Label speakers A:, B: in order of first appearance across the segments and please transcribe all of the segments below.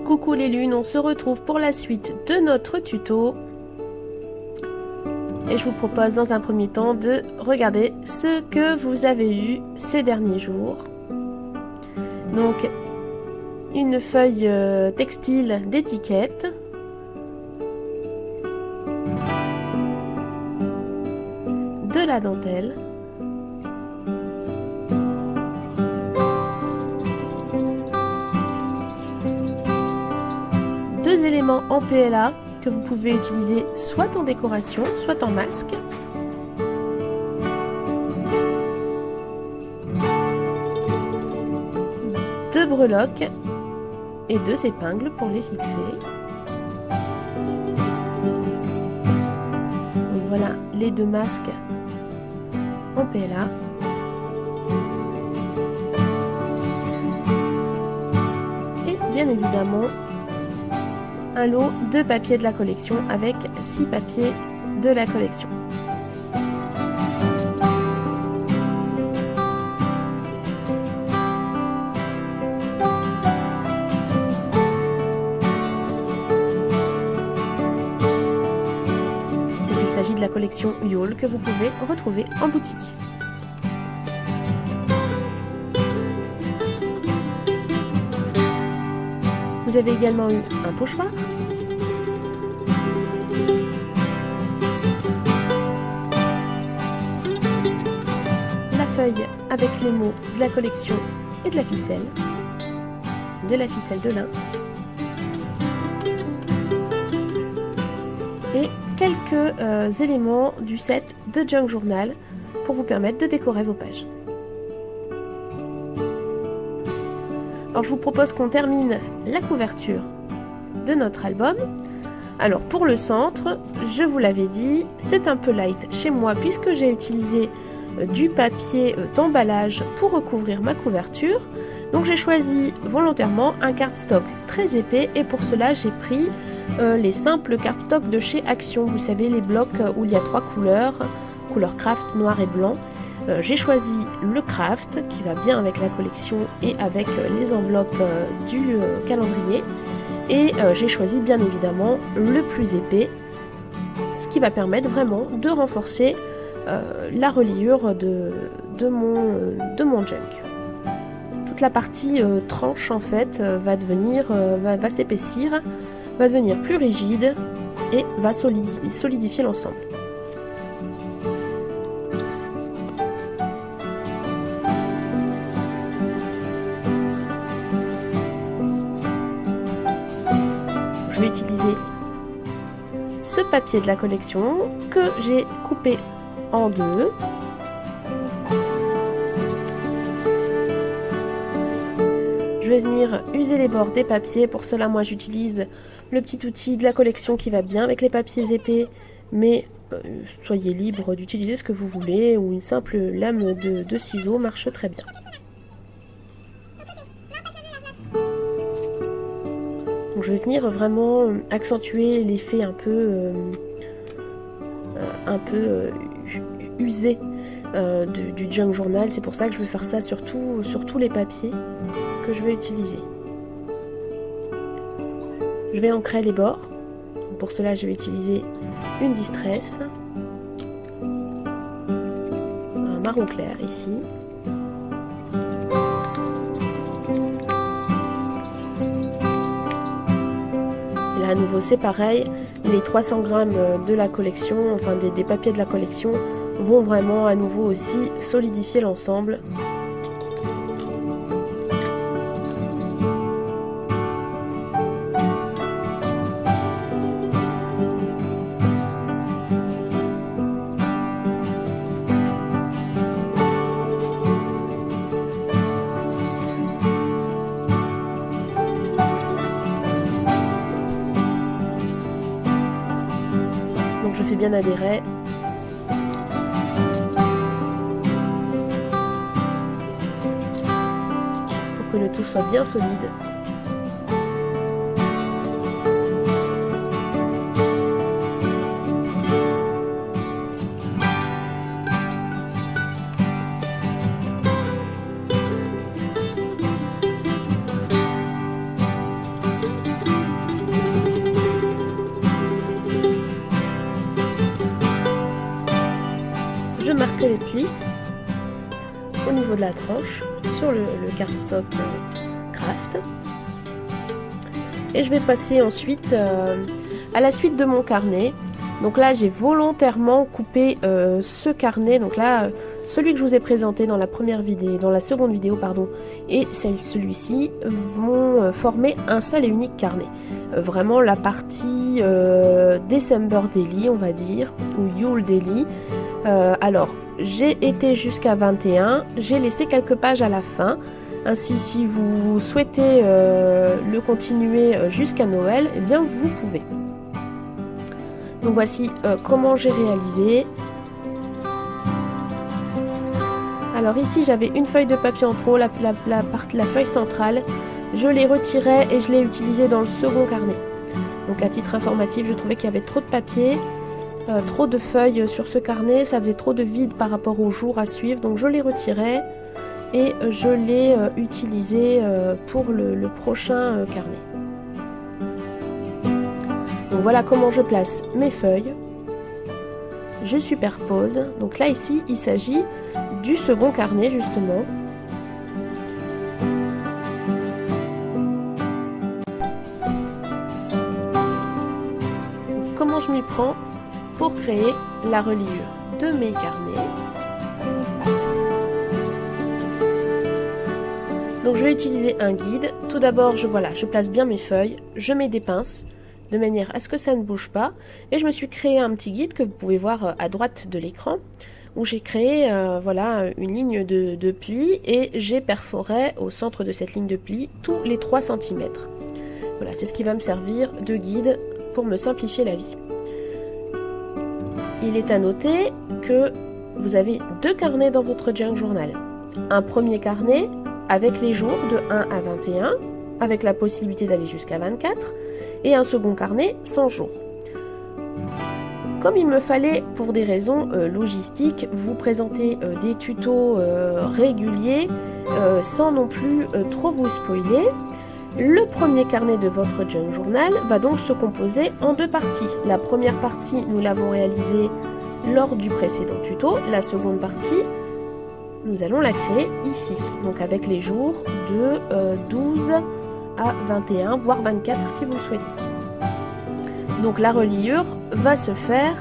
A: Coucou les lunes, on se retrouve pour la suite de notre tuto. Et je vous propose dans un premier temps de regarder ce que vous avez eu ces derniers jours. Donc, une feuille textile d'étiquette. De la dentelle. Deux éléments en PLA que vous pouvez utiliser soit en décoration, soit en masque. Deux breloques et deux épingles pour les fixer. Donc voilà les deux masques en PLA. Et bien évidemment, un lot de papiers de la collection avec 6 papiers de la collection. Donc, il s'agit de la collection Yule que vous pouvez retrouver en boutique. Vous avez également eu un pochoir, la feuille avec les mots de la collection et de la ficelle de lin, et quelques éléments du set de Junk Journal pour vous permettre de décorer vos pages. Alors je vous propose qu'on termine la couverture de notre album. Alors pour le centre, je vous l'avais dit, c'est un peu light chez moi puisque j'ai utilisé du papier d'emballage pour recouvrir ma couverture. Donc j'ai choisi volontairement un cardstock très épais et pour cela j'ai pris les simples cardstock de chez Action. Vous savez, les blocs où il y a 3 couleurs, couleur craft, noir et blanc. J'ai choisi le craft qui va bien avec la collection et avec les enveloppes du calendrier, et j'ai choisi bien évidemment le plus épais, ce qui va permettre vraiment de renforcer la reliure de mon junk. Toute la partie tranche en fait va s'épaissir, va devenir plus rigide et va solidifier l'ensemble. Je vais utiliser ce papier de la collection que j'ai coupé en deux. Je vais venir user les bords des papiers. Pour cela, moi j'utilise le petit outil de la collection qui va bien avec les papiers épais, mais soyez libre d'utiliser ce que vous voulez, ou une simple lame de ciseaux marche très bien. Donc je vais venir vraiment accentuer l'effet un peu usé du Junk Journal. C'est pour ça que je vais faire ça sur tous les papiers que je vais utiliser. Je vais ancrer les bords. Pour cela, je vais utiliser une Distress, un marron clair ici. À nouveau c'est pareil, les 300 grammes de la collection, enfin des papiers de la collection, vont vraiment à nouveau aussi solidifier l'ensemble. Donc je fais bien adhérer. Pour que le tout soit bien solide. les plis au niveau de la tranche sur le cardstock craft. Et je vais passer ensuite à la suite de mon carnet. Donc là j'ai volontairement coupé ce carnet, donc là celui que je vous ai présenté dans la seconde vidéo pardon, et celui-ci vont former un seul et unique carnet. Vraiment la partie December Daily on va dire, ou Yule Daily. Alors j'ai été jusqu'à 21, j'ai laissé quelques pages à la fin. Ainsi, si vous souhaitez le continuer jusqu'à Noël, eh bien vous pouvez. Donc voici comment j'ai réalisé. Alors ici j'avais une feuille de papier en trop, la feuille centrale. Je l'ai retirée et je l'ai utilisée dans le second carnet. Donc à titre informatif, je trouvais qu'il y avait trop de papier, trop de feuilles sur ce carnet, ça faisait trop de vide par rapport au jour à suivre. Donc je l'ai retiré et je l'ai utilisé pour le prochain carnet. Donc voilà comment je place mes feuilles. Je superpose. Donc là ici il s'agit du second carnet justement. Donc, comment je m'y prends pour créer la reliure de mes carnets. Donc je vais utiliser un guide. Tout d'abord je place bien mes feuilles, je mets des pinces de manière à ce que ça ne bouge pas. Et je me suis créé un petit guide que vous pouvez voir à droite de l'écran, où j'ai créé une ligne de plis et j'ai perforé au centre de cette ligne de plis tous les 3 cm. Voilà, c'est ce qui va me servir de guide pour me simplifier la vie. Il est à noter que vous avez 2 carnets dans votre junk journal. Un premier carnet avec les jours de 1 à 21, avec la possibilité d'aller jusqu'à 24, et un second carnet sans jour. Comme il me fallait, pour des raisons logistiques, vous présenter des tutos réguliers, sans non plus trop vous spoiler, le premier carnet de votre junk journal va donc se composer en 2 parties. La première partie, nous l'avons réalisée lors du précédent tuto. La seconde partie, nous allons la créer ici, donc avec les jours de 12 à 21, voire 24 si vous le souhaitez. Donc la reliure va se faire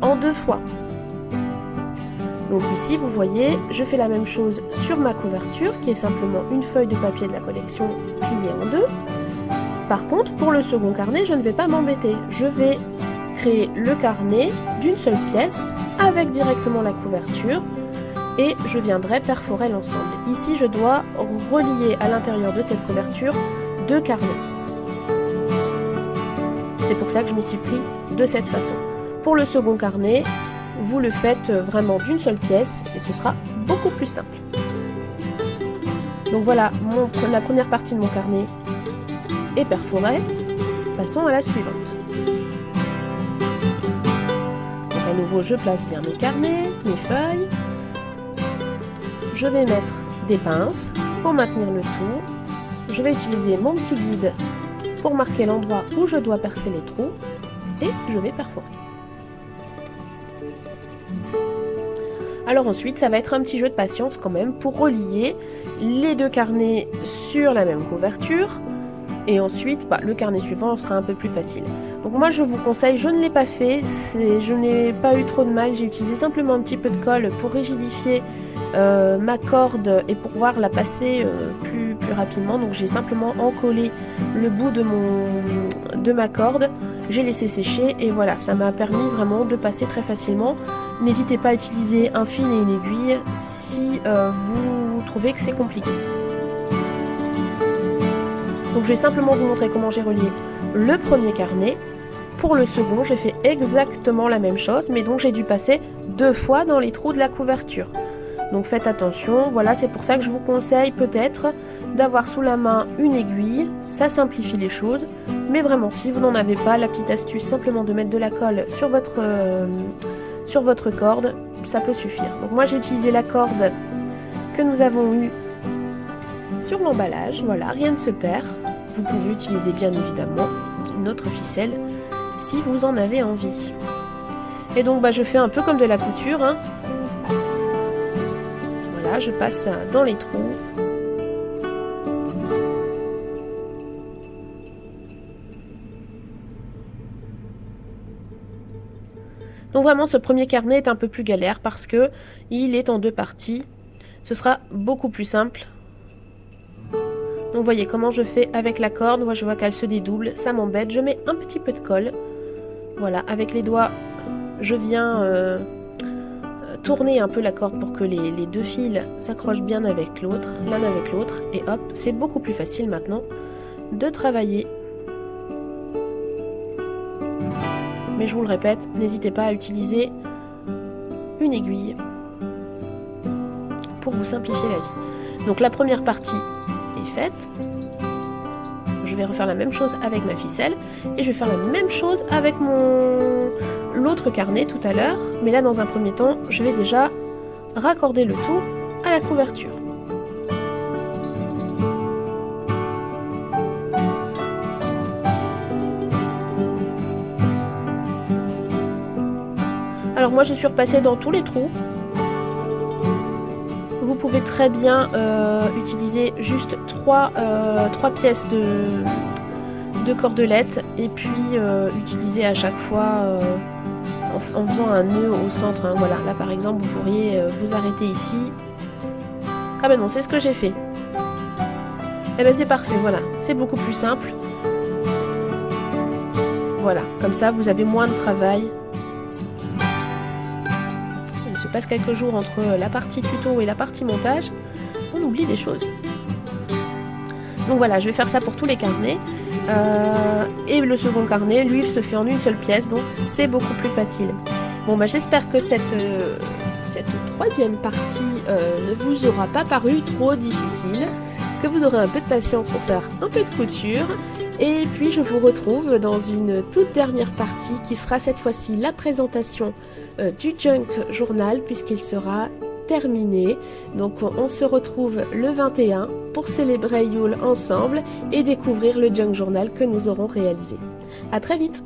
A: en 2 fois. Donc ici vous voyez, je fais la même chose sur ma couverture qui est simplement une feuille de papier de la collection pliée en 2. Par contre pour le second carnet je ne vais pas m'embêter, je vais créer le carnet d'une seule pièce avec directement la couverture et je viendrai perforer l'ensemble. Ici je dois relier à l'intérieur de cette couverture 2 carnets. C'est pour ça que je m'y suis pris de cette façon. Pour le second carnet, vous le faites vraiment d'une seule pièce et ce sera beaucoup plus simple. Donc voilà, la première partie de mon carnet est perforée. Passons à la suivante. Donc à nouveau, je place bien mes carnets, mes feuilles. Je vais mettre des pinces pour maintenir le tout. Je vais utiliser mon petit guide pour marquer l'endroit où je dois percer les trous et je vais perforer. Alors ensuite, ça va être un petit jeu de patience quand même pour relier les 2 carnets sur la même couverture et ensuite le carnet suivant sera un peu plus facile. Donc moi je vous conseille, je ne l'ai pas fait, je n'ai pas eu trop de mal, j'ai utilisé simplement un petit peu de colle pour rigidifier ma corde et pour pouvoir la passer plus rapidement. Donc j'ai simplement encollé le bout de ma corde, j'ai laissé sécher et voilà, ça m'a permis vraiment de passer très facilement. N'hésitez pas à utiliser un fil et une aiguille si vous trouvez que c'est compliqué. Donc je vais simplement vous montrer comment j'ai relié le premier carnet. Pour le second, j'ai fait exactement la même chose, mais donc j'ai dû passer 2 fois dans les trous de la couverture. Donc faites attention, voilà, c'est pour ça que je vous conseille peut-être d'avoir sous la main une aiguille, ça simplifie les choses, mais vraiment si vous n'en avez pas, la petite astuce simplement de mettre de la colle sur votre corde, ça peut suffire. Donc moi j'ai utilisé la corde que nous avons eue sur l'emballage, voilà, rien ne se perd. Vous pouvez utiliser bien évidemment une autre ficelle si vous en avez envie. Et donc je fais un peu comme de la couture, hein. voilà, je passe dans les trous. Donc vraiment, ce premier carnet est un peu plus galère parce que il est en 2 parties. Ce sera beaucoup plus simple. Donc vous voyez comment je fais avec la corde. Moi je vois qu'elle se dédouble, ça m'embête. Je mets un petit peu de colle. Voilà, avec les doigts, je viens tourner un peu la corde pour que les 2 fils s'accrochent bien avec l'autre, l'un avec l'autre. Et hop, c'est beaucoup plus facile maintenant de travailler. Mais je vous le répète, n'hésitez pas à utiliser une aiguille pour vous simplifier la vie. Donc la première partie est faite. Je vais refaire la même chose avec ma ficelle et je vais faire la même chose avec l'autre carnet tout à l'heure. Mais là, dans un premier temps, je vais déjà raccorder le tout à la couverture. Alors moi je suis repassée dans tous les trous. Vous pouvez très bien utiliser juste 3 pièces de cordelette et puis utiliser à chaque fois en faisant un nœud au centre. Hein. Voilà, là par exemple vous pourriez vous arrêter ici. Ah ben non, c'est ce que j'ai fait. Eh ben c'est parfait, voilà, c'est beaucoup plus simple. Voilà, comme ça vous avez moins de travail. Il se passe quelques jours entre la partie tuto et la partie montage, on oublie des choses. Donc voilà, je vais faire ça pour tous les carnets. Et le second carnet, lui, se fait en une seule pièce, donc c'est beaucoup plus facile. Bon, bah j'espère que cette troisième partie ne vous aura pas paru trop difficile, que vous aurez un peu de patience pour faire un peu de couture. Et puis je vous retrouve dans une toute dernière partie qui sera cette fois-ci la présentation du Junk Journal puisqu'il sera terminé. Donc on se retrouve le 21 pour célébrer Yule ensemble et découvrir le Junk Journal que nous aurons réalisé. À très vite!